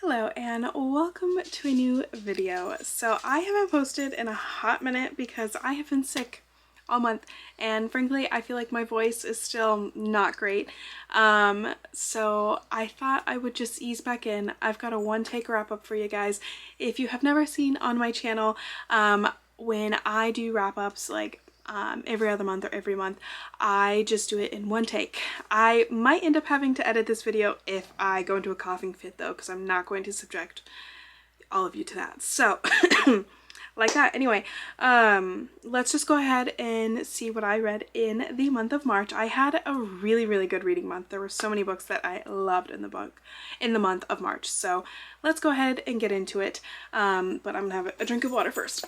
Hello and welcome to a new video. So I haven't posted in a hot minute because I have been sick all month and frankly I feel like my voice is still not great. So I thought I would just ease back in. I've got a one take wrap up for you guys. If you have never seen on my channel, when I do wrap ups every other month or every month, I just do it in one take. I might end up having to edit this video if I go into a coughing fit though, because I'm not going to subject all of you to that. So like that. Anyway, let's just go ahead and see what I read in the month of March. I had a really good reading month. There were so many books that I loved in the month of March. So let's go ahead and get into it. But I'm gonna have a drink of water first.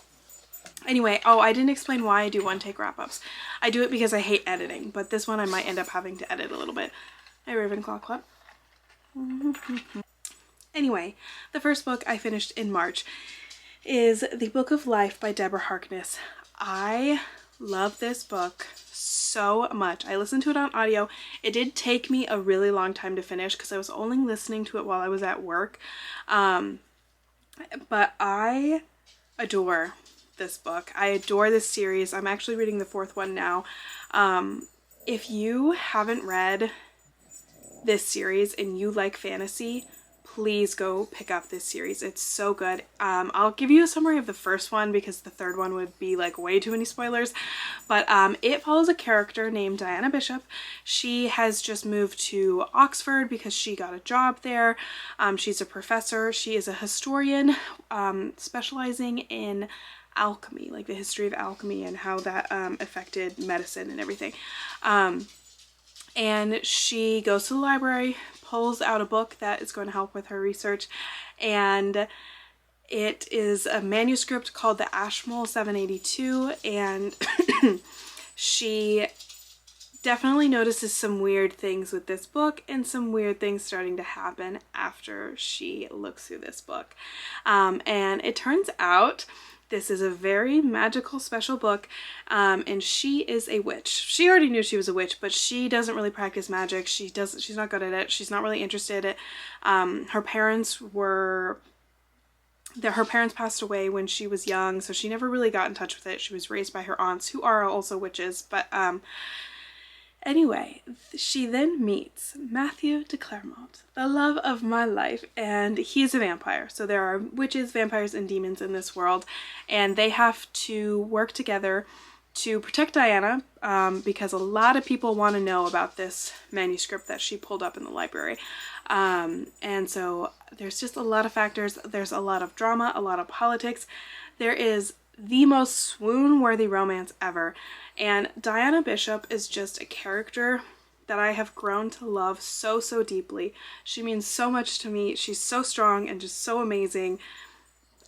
Anyway, oh, I didn't explain why I do one take wrap-ups. I do it because I hate editing, but this one I might end up having to edit a little bit. Hi, Ravenclaw Club. Anyway, the first book I finished in March is The Book of Life by Deborah Harkness. I love this book so much. I listened to it on audio. It did take me a really long time to finish because I was only listening to it while I was at work. But I adore this book. I adore this series. I'm actually reading the fourth one now. If you haven't read this series and you like fantasy, please go pick up this series. It's so good. I'll give you a summary of the first one because the third one would be like way too many spoilers. But it follows a character named Diana Bishop. She has just moved to Oxford because she got a job there. She's a professor. She is a historian specializing in alchemy, like the history of alchemy and how that affected medicine and everything. And she goes to the library, pulls out a book that is going to help with her research, and it is a manuscript called the Ashmole 782, and she definitely notices some weird things with this book and some weird things starting to happen after she looks through this book. And it turns out this is a very magical special book, and she is a witch. She already knew she was a witch, but she doesn't really practice magic. She's not good at it. She's not really interested in it. Her parents passed away when she was young, so she never really got in touch with it. She was raised by her aunts, who are also witches, but anyway, she then meets Matthew de Clermont, the love of my life, and he's a vampire. So there are witches, vampires, and demons in this world, and they have to work together to protect Diana because a lot of people want to know about this manuscript that she pulled up in the library. And so there's just a lot of factors. There's a lot of drama, a lot of politics. There is the most swoon-worthy romance ever. And Diana Bishop is just a character that I have grown to love so deeply. She means so much to me. She's so strong and just so amazing.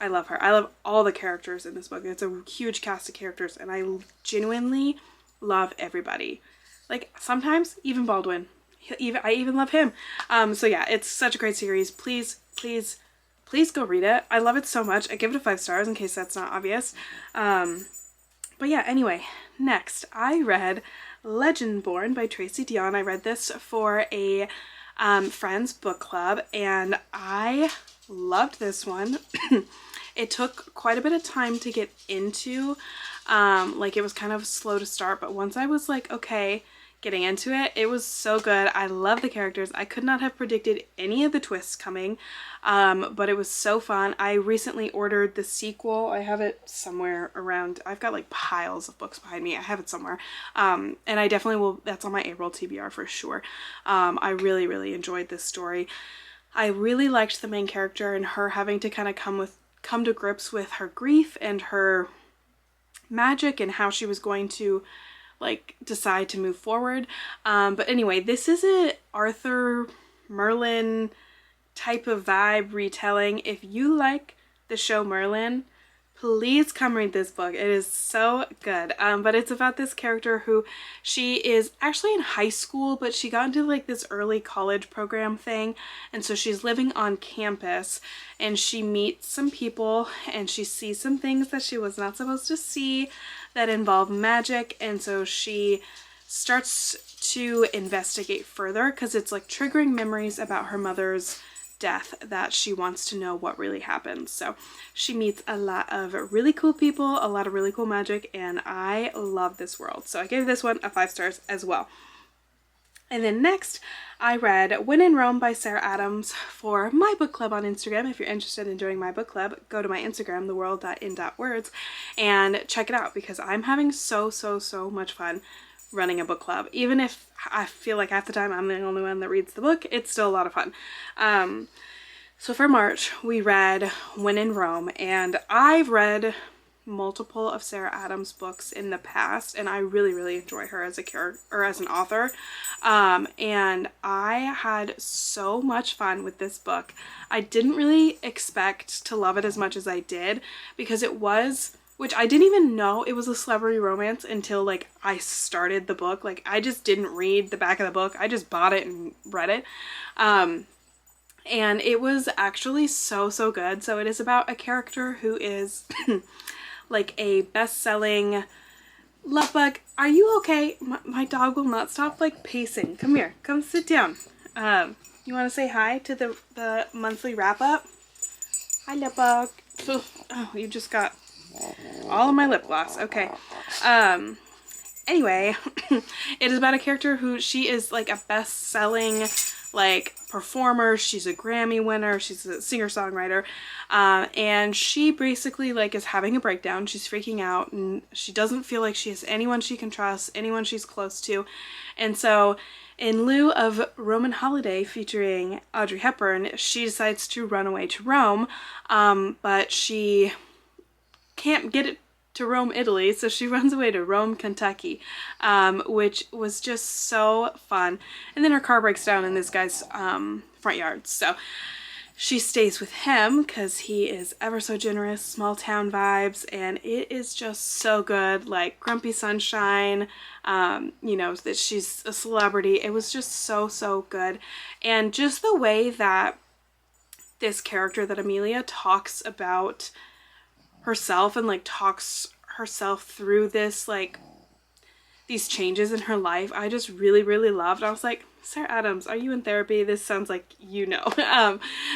I love her. I love all the characters in this book. It's a huge cast of characters and I genuinely love everybody. Like sometimes even Baldwin. I even love him. So yeah, it's such a great series. Please go read it. I love it so much. I give it a 5 stars in case that's not obvious. But yeah, anyway, next I read Legendborn by Tracy Deonn. I read this for a friend's book club and I loved this one. It took quite a bit of time to get into. It was kind of slow to start, but once I was like, okay, getting into it, it was so good. I love the characters. I could not have predicted any of the twists coming, but it was so fun. I recently ordered the sequel. I have it somewhere around. I've got like piles of books behind me. I have it somewhere, and I definitely will. That's on my April TBR for sure. I really enjoyed this story. I really liked the main character and her having to kind of come to grips with her grief and her magic and how she was going to decide to move forward. But anyway, this is a Arthur Merlin type of vibe retelling. If you like the show Merlin, please come read this book. It is so good. But it's about this character who she is actually in high school, but she got into this early college program thing. And so she's living on campus and she meets some people and she sees some things that she was not supposed to see that involve magic. And so she starts to investigate further because it's triggering memories about her mother's death that she wants to know what really happened. So she meets a lot of really cool people, a lot of really cool magic, and I love this world. So I gave this one a 5 stars as well. And then next, I read When in Rome by Sarah Adams for my book club on Instagram. If you're interested in joining my book club, go to my Instagram, theworld.in.words, and check it out because I'm having so much fun running a book club. Even if I feel like half the time I'm the only one that reads the book, it's still a lot of fun. So for March, we read When in Rome, and I've read multiple of Sarah Adams' books in the past, and I really enjoy her as a character or as an author. And I had so much fun with this book. I didn't really expect to love it as much as I did because it was, which I didn't even know it was a celebrity romance until like I started the book. Like I just didn't read the back of the book. I just bought it and read it. And it was actually so good. So it is about a character who is like a best-selling love bug. Are you okay? My dog will not stop like pacing. Come here. Come sit down. You want to say hi to the monthly wrap-up? Hi, love bug. Oh, you just got all of my lip gloss. Okay. Anyway, it is about a character who she is like a best-selling like performer. She's a Grammy winner. She's a singer-songwriter. And she basically like is having a breakdown. She's freaking out and she doesn't feel like she has anyone she can trust, anyone she's close to. And so in lieu of Roman Holiday featuring Audrey Hepburn, she decides to run away to Rome. But she can't get it to Rome, Italy, so she runs away to Rome, Kentucky, which was just so fun. And then her car breaks down in this guy's front yard, so she stays with him because he is ever so generous, small town vibes, and it is just so good. Like Grumpy Sunshine, you know, that she's a celebrity. It was just so good. And just the way that this character, that Amelia, talks about herself and like talks herself through this, like these changes in her life, I just really loved. I was like, Sarah Adams, are you in therapy? This sounds like you know.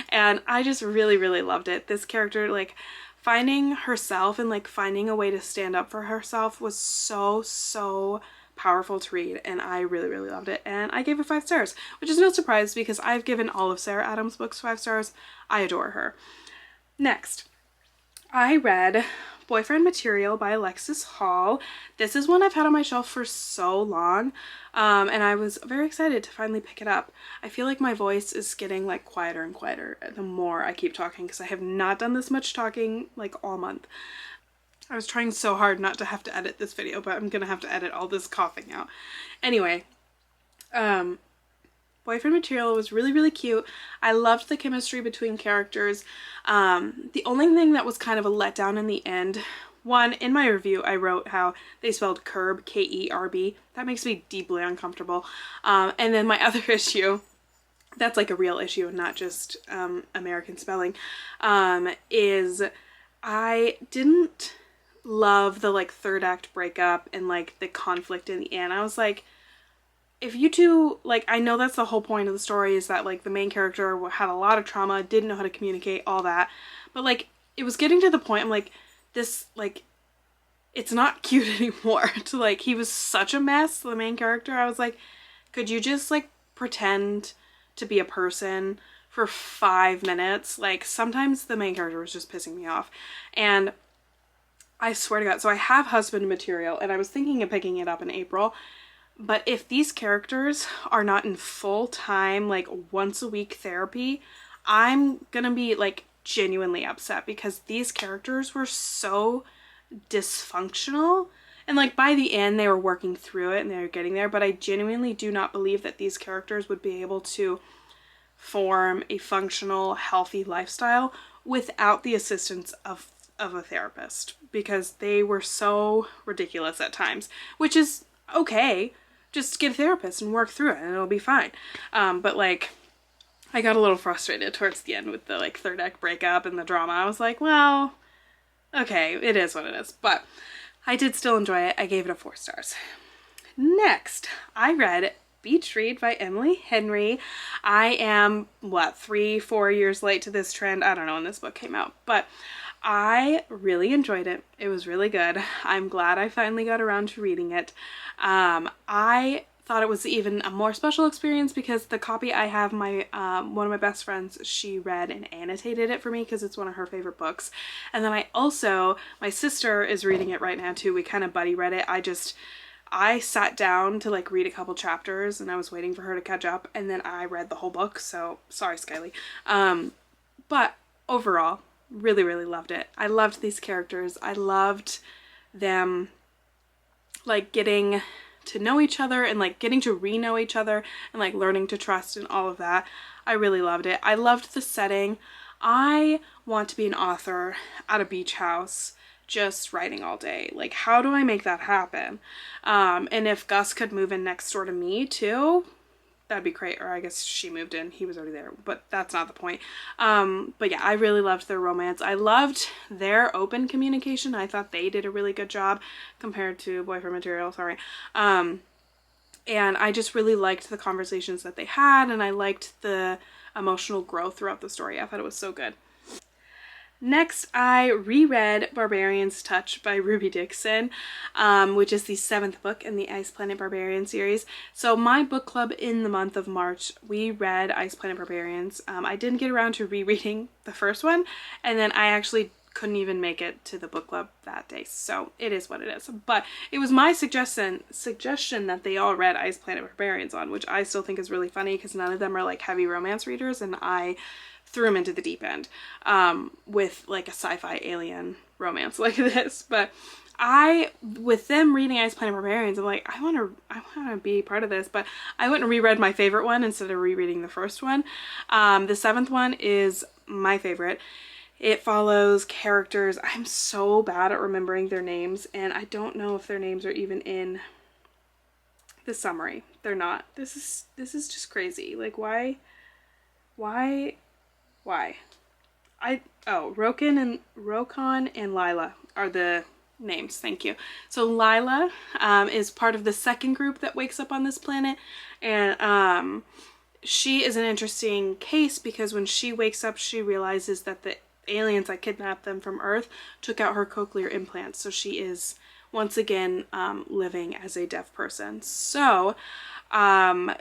And I just really loved it. This character, like finding herself and like finding a way to stand up for herself was so powerful to read, and I really loved it, and I gave it 5 stars, which is no surprise because I've given all of Sarah Adams' books 5 stars. I adore her. Next, I read Boyfriend Material by Alexis Hall. This is one I've had on my shelf for so long, and I was very excited to finally pick it up. I feel like my voice is getting like quieter and quieter the more I keep talking because I have not done this much talking like all month. I was trying so hard not to have to edit this video, but I'm gonna have to edit all this coughing out. Anyway, Boyfriend Material was really cute. I loved the chemistry between characters. The only thing that was kind of a letdown in the end, one, in my review I wrote how they spelled curb, K-E-R-B. That makes me deeply uncomfortable. And then my other issue, that's like a real issue and not just American spelling, is I didn't love the like third act breakup and like the conflict in the end. I was like, if you two, like, I know that's the whole point of the story is that like the main character had a lot of trauma, didn't know how to communicate, all that, but like it was getting to the point I'm like, this, like, it's not cute anymore. To like, he was such a mess, the main character. I was like, could you just like pretend to be a person for 5 minutes? Like sometimes the main character was just pissing me off. And I swear to God, so I have Husband Material and I was thinking of picking it up in April. But if these characters are not in full-time, like once a week therapy, I'm gonna be like genuinely upset because these characters were so dysfunctional. And like by the end they were working through it and they were getting there, but I genuinely do not believe that these characters would be able to form a functional, healthy lifestyle without the assistance of a therapist because they were so ridiculous at times, which is okay. Just get a therapist and work through it and it'll be fine. But like, I got a little frustrated towards the end with the like third act breakup and the drama. I was like, well, okay, it is what it is. But I did still enjoy it. I gave it a 4 stars. Next, I read Beach Read by Emily Henry. I am, what, 3-4 years late to this trend? I don't know when this book came out, but I really enjoyed it. It was really good. I'm glad I finally got around to reading it. I thought it was even a more special experience because the copy I have, my one of my best friends, she read and annotated it for me because it's one of her favorite books. And then my sister is reading it right now too. We kind of buddy read it. I sat down to like read a couple chapters and I was waiting for her to catch up, and then I read the whole book. So sorry, Skyly. But overall, really, really loved it. I loved these characters. I loved them like getting to know each other and like getting to re-know each other and like learning to trust and all of that. I really loved it. I loved the setting. I want to be an author at a beach house just writing all day. Like, how do I make that happen? And if Gus could move in next door to me too, that'd be great. Or I guess she moved in. He was already there, but that's not the point. But yeah, I really loved their romance. I loved their open communication. I thought they did a really good job compared to Boyfriend Material, sorry. And I just really liked the conversations that they had, and I liked the emotional growth throughout the story. I thought it was so good. Next, I reread Barbarian's Touch by Ruby Dixon, which is the 7th book in the Ice Planet Barbarian series. So my book club in the month of March, we read Ice Planet Barbarians. I didn't get around to rereading the first one, and then I actually couldn't even make it to the book club that day. So it is what it is. But it was my suggestion that they all read Ice Planet Barbarians on, which I still think is really funny because none of them are like heavy romance readers, and I threw him into the deep end with like a sci-fi alien romance like this. But with them reading Ice Planet Barbarians, I'm like, I want to be part of this. But I went and reread my favorite one instead of rereading the first one. The 7th one is my favorite. It follows characters. I'm so bad at remembering their names, and I don't know if their names are even in the summary. They're not. This is just crazy. Like, why? Rokon and Lila are the names. Thank you. So Lila is part of the second group that wakes up on this planet, and she is an interesting case because when she wakes up, she realizes that the aliens that kidnapped them from Earth took out her cochlear implants. So she is once again living as a deaf person. So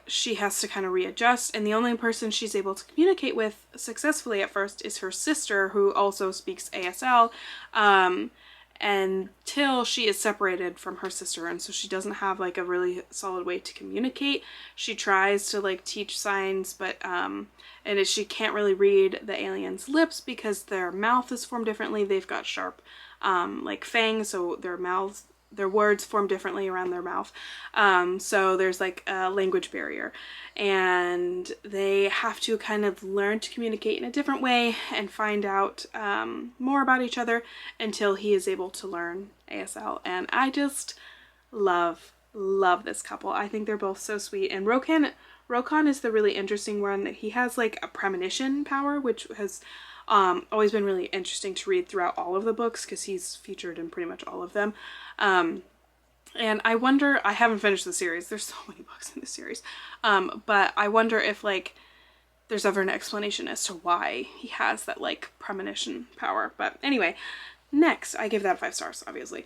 she has to kind of readjust, and the only person she's able to communicate with successfully at first is her sister, who also speaks ASL, until she is separated from her sister, and so she doesn't have like a really solid way to communicate. She tries to like teach signs, but she can't really read the aliens' lips because their mouth is formed differently. They've got sharp like fangs, so their words form differently around their mouth. So there's like a language barrier, and they have to kind of learn to communicate in a different way and find out more about each other until he is able to learn ASL. And I just love this couple. I think they're both so sweet. And Rokon is the really interesting one. He has like a premonition power, which has always been really interesting to read throughout all of the books because he's featured in pretty much all of them. And I wonder, I haven't finished the series. There's so many books in the series. But I wonder if like there's ever an explanation as to why he has that like premonition power. But anyway, next, I give that 5 stars, obviously.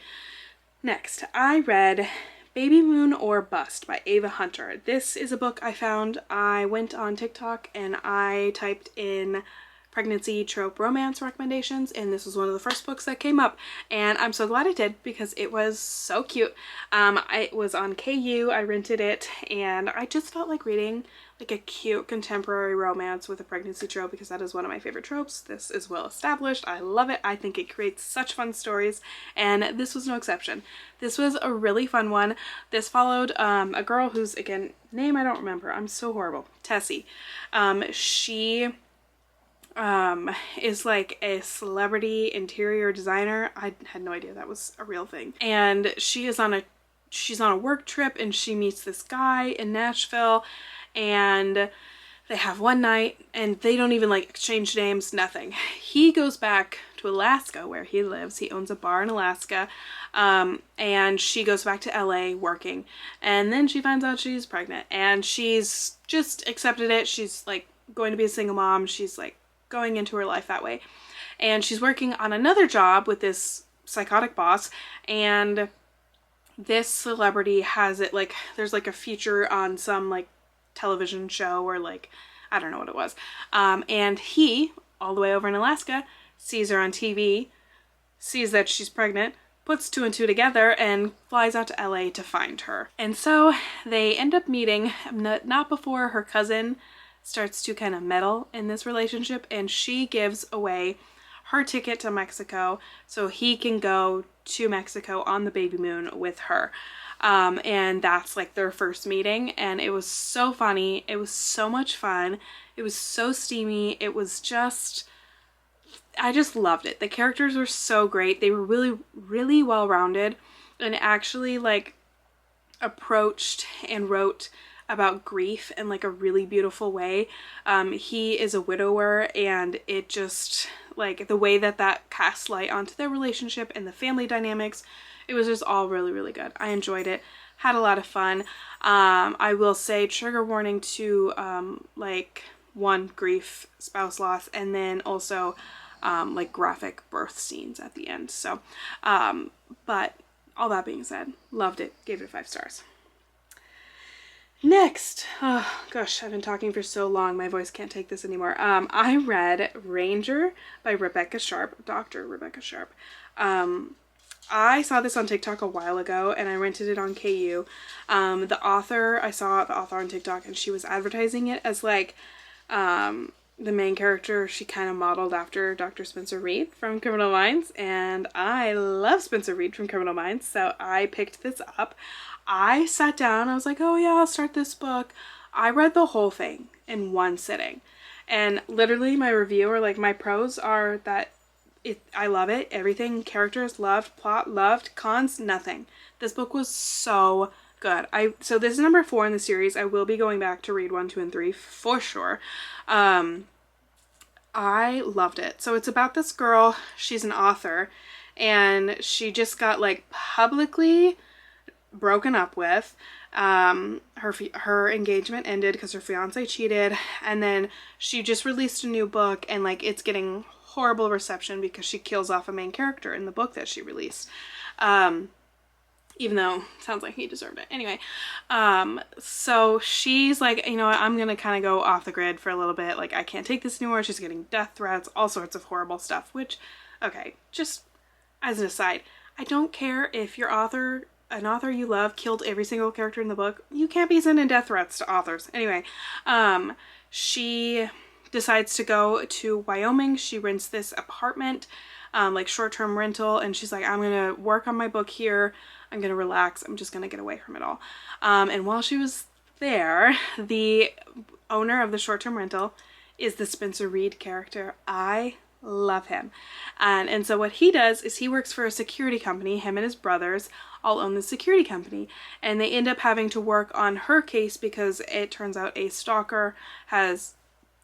Next, I read Baby Moon or Bust by Ava Hunter. This is a book I found. I went on TikTok and I typed in pregnancy trope romance recommendations, and this was one of the first books that came up, and I'm so glad I did because it was so cute. It was on KU, I rented it, and I just felt like reading like a cute contemporary romance with a pregnancy trope because that is one of my favorite tropes. This is well established. I love it. I think it creates such fun stories, and this was no exception. This was a really fun one. This followed a girl whose, again, name I don't remember. I'm so horrible. Tessie. She is like a celebrity interior designer. I had no idea that was a real thing. And she's on a work trip, and she meets this guy in Nashville, and They have one night and they don't even like exchange names, nothing. He goes back to Alaska where he lives. He owns a bar in Alaska. And she goes back to LA working. And then she finds out she's pregnant and she's just accepted it. She's like going to be a single mom. She's like going into her life that way. And she's working on another job with this psychotic boss, and this celebrity has it like, there's like a feature on some like television show or like, I don't know what it was. And he, all the way over in Alaska, sees her on TV, sees that she's pregnant, puts two and two together and flies out to LA to find her. And so they end up meeting not before her cousin starts to kind of meddle in this relationship, and she gives away her ticket to Mexico so he can go to Mexico on the baby moon with her. And that's like their first meeting, and it was so funny. It was so much fun. It was so steamy. It was just, I just loved it. The characters were so great. They were really, really well-rounded, and actually like approached and wrote about grief in like a really beautiful way. He is a widower, and it just like the way that casts light onto their relationship and the family dynamics, it was just all really, really good. I enjoyed it, had a lot of fun. I will say trigger warning to like one, grief, spouse loss, and then also like graphic birth scenes at the end. So but all that being said, loved it, gave it 5 stars. Next, oh gosh, I've been talking for so long, my voice can't take this anymore. I read Ranger by Rebecca Sharp, Dr. Rebecca Sharp. I saw this on TikTok a while ago, and I rented it on KU. I saw the author on TikTok, and she was advertising it as like the main character. She kind of modeled after Dr. Spencer Reid from Criminal Minds, and I love Spencer Reid from Criminal Minds, so I picked this up. I sat down, I was like, oh yeah, I'll start this book. I read the whole thing in one sitting, and literally my review, or like my pros, are that I love it. Everything, characters loved, plot loved, cons nothing. This book was so good. So this is number 4 in the series. I will be going back to read 1, 2, and 3 for sure. I loved it. So it's about this girl. She's an author, and she just got like publicly broken up with. Her engagement ended because her fiance cheated, and then she just released a new book, and like it's getting horrible reception because she kills off a main character in the book that she released, even though it sounds like he deserved it anyway. So she's like, you know what, I'm gonna kind of go off the grid for a little bit, like I can't take this anymore. She's getting death threats, all sorts of horrible stuff, which, okay, just as an aside, I don't care if an author you love killed every single character in the book. You can't be sending death threats to authors. Anyway, she decides to go to Wyoming. She rents this apartment, like short-term rental, and she's like, I'm gonna work on my book here. I'm gonna relax. I'm just gonna get away from it all. And while she was there, the owner of the short-term rental is the Spencer Reid character. I love him. And so what he does is he works for a security company. Him and his brothers all own the security company, and they end up having to work on her case because it turns out a stalker has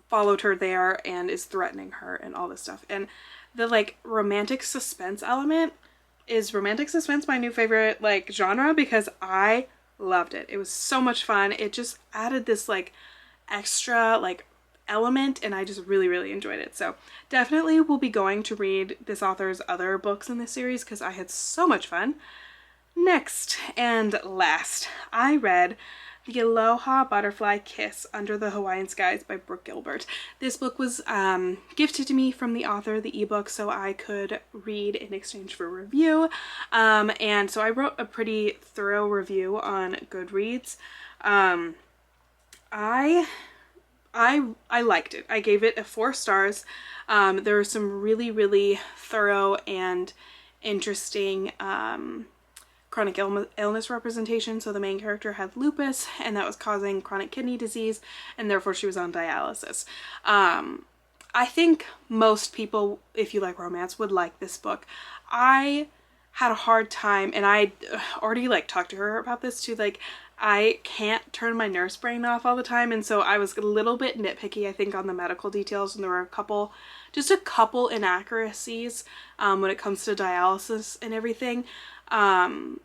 followed her there and is threatening her and all this stuff. And the like romantic suspense element is romantic suspense my new favorite like genre, because I loved it. It was so much fun. It just added this like extra like element, and I just really, really enjoyed it. So definitely will be going to read this author's other books in this series because I had so much fun. Next and last, I read The Aloha Butterfly Kiss Under the Hawaiian Skies by Brooke Gilbert. This book was gifted to me from the author, the ebook, so I could read in exchange for review. And so I wrote a pretty thorough review on Goodreads. I liked it. I gave it 4 stars. There were some really, really thorough and interesting chronic illness representation. So the main character had lupus, and that was causing chronic kidney disease, and therefore she was on dialysis. I think most people, if you like romance, would like this book. I had a hard time, and I already like talked to her about this too, like I can't turn my nurse brain off all the time, and so I was a little bit nitpicky, I think, on the medical details, and there were just a couple inaccuracies when it comes to dialysis and everything, and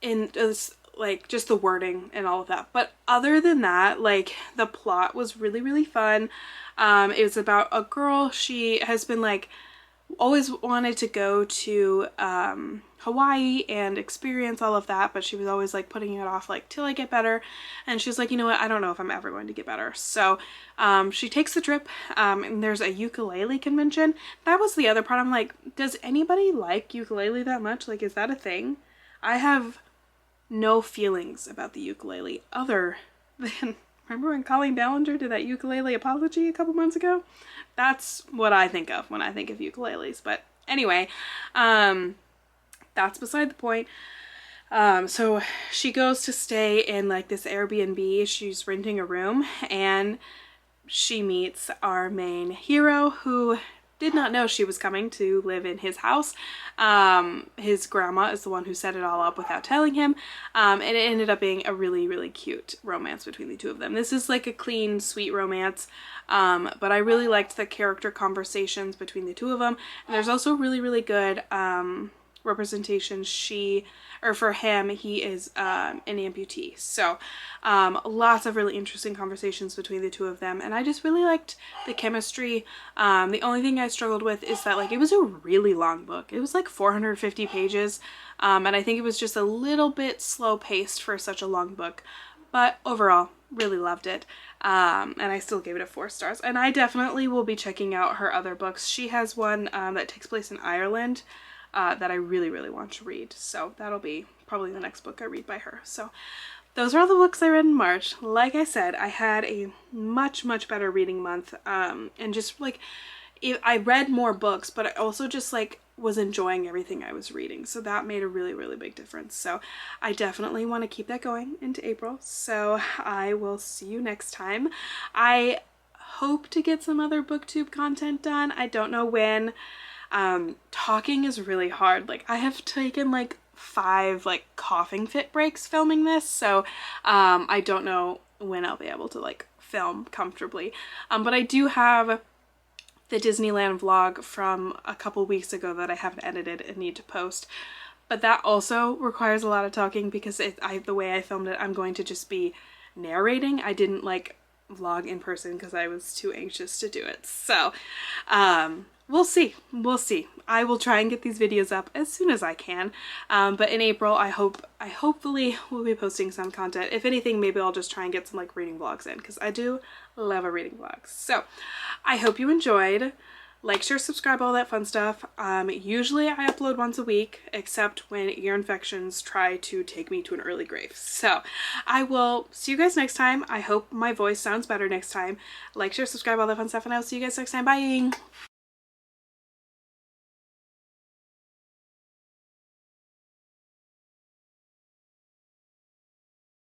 it was like just the wording and all of that. But other than that, like the plot was really, really fun. It was about a girl. She has been like always wanted to go to Hawaii and experience all of that, but she was always like putting it off like till I get better, and she's like, you know what, I don't know if I'm ever going to get better. So she takes the trip, and there's a ukulele convention. That was the other part. I'm like, does anybody like ukulele that much? Like, is that a thing? I have no feelings about the ukulele other than, remember when Colleen Ballinger did that ukulele apology a couple months ago? That's what I think of when I think of ukuleles. But anyway, that's beside the point. So she goes to stay in like this Airbnb. She's renting a room, and she meets our main hero, who did not know she was coming to live in his house. His grandma is the one who set it all up without telling him, and it ended up being a really, really cute romance between the two of them. This is like a clean, sweet romance, but I really liked the character conversations between the two of them, and there's also really, really good representation. For him, he is an amputee, so lots of really interesting conversations between the two of them, and I just really liked the chemistry. The only thing I struggled with is that like it was a really long book. It was like 450 pages, and I think it was just a little bit slow paced for such a long book, but overall really loved it, and I still gave it a 4 stars, and I definitely will be checking out her other books. She has one that takes place in Ireland that I really, really want to read. So that'll be probably the next book I read by her. So those are all the books I read in March. Like I said, I had a much, much better reading month. And just like, I read more books, but I also just like was enjoying everything I was reading. So that made a really, really big difference. So I definitely want to keep that going into April. So I will see you next time. I hope to get some other booktube content done. I don't know when. Talking is really hard. Like I have taken like 5 like coughing fit breaks filming this, so I don't know when I'll be able to like film comfortably, but I do have the Disneyland vlog from a couple weeks ago that I haven't edited and need to post, but that also requires a lot of talking because the way I filmed it, I'm going to just be narrating. I didn't like vlog in person because I was too anxious to do it. So we'll see. I will try and get these videos up as soon as I can. But in April, I hopefully will be posting some content. If anything, maybe I'll just try and get some like reading vlogs in, because I do love a reading vlog. So I hope you enjoyed. Like, share, subscribe, all that fun stuff. Usually I upload once a week, except when ear infections try to take me to an early grave. So I will see you guys next time. I hope my voice sounds better next time. Like, share, subscribe, all that fun stuff, and I'll see you guys next time. Bye!